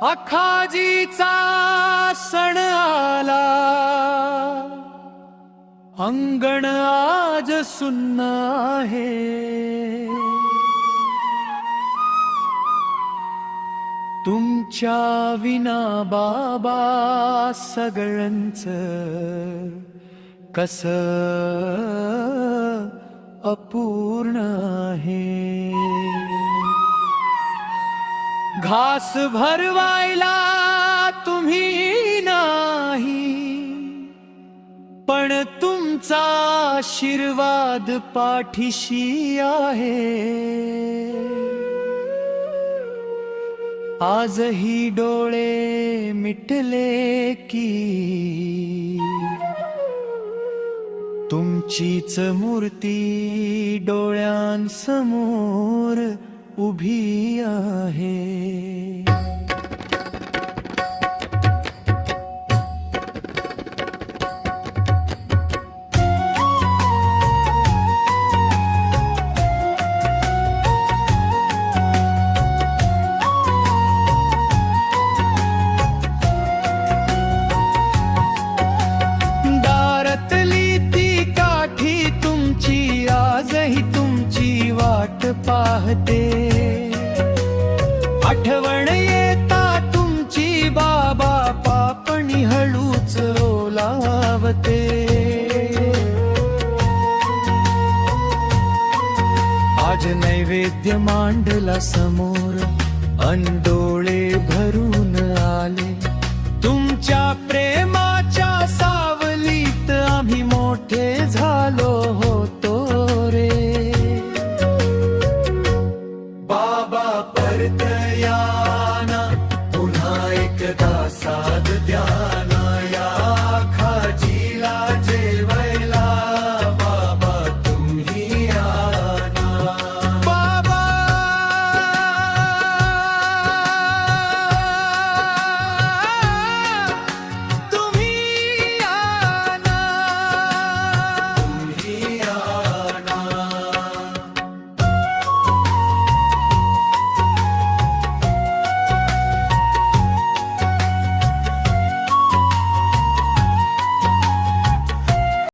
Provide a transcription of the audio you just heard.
आखाजीचा सण आला, अंगण आज सुन्न आहे. तुमच्या विना बाबा सगळ्यांच कसं अपूर्ण आहे. घास भरवायला तुम्ही नाही, पण तुमचा आशीर्वाद पाठीशी आहे. आजही डोळे मिटले की तुमचीच मूर्ती डोळ्यांसमोर उभी आहे. आजही तुमची वाट पाहते. आठवण येता तुमची बाबा पापणी हळूच ओलावते. आज नैवेद्य मांडला समोर, अन डोळे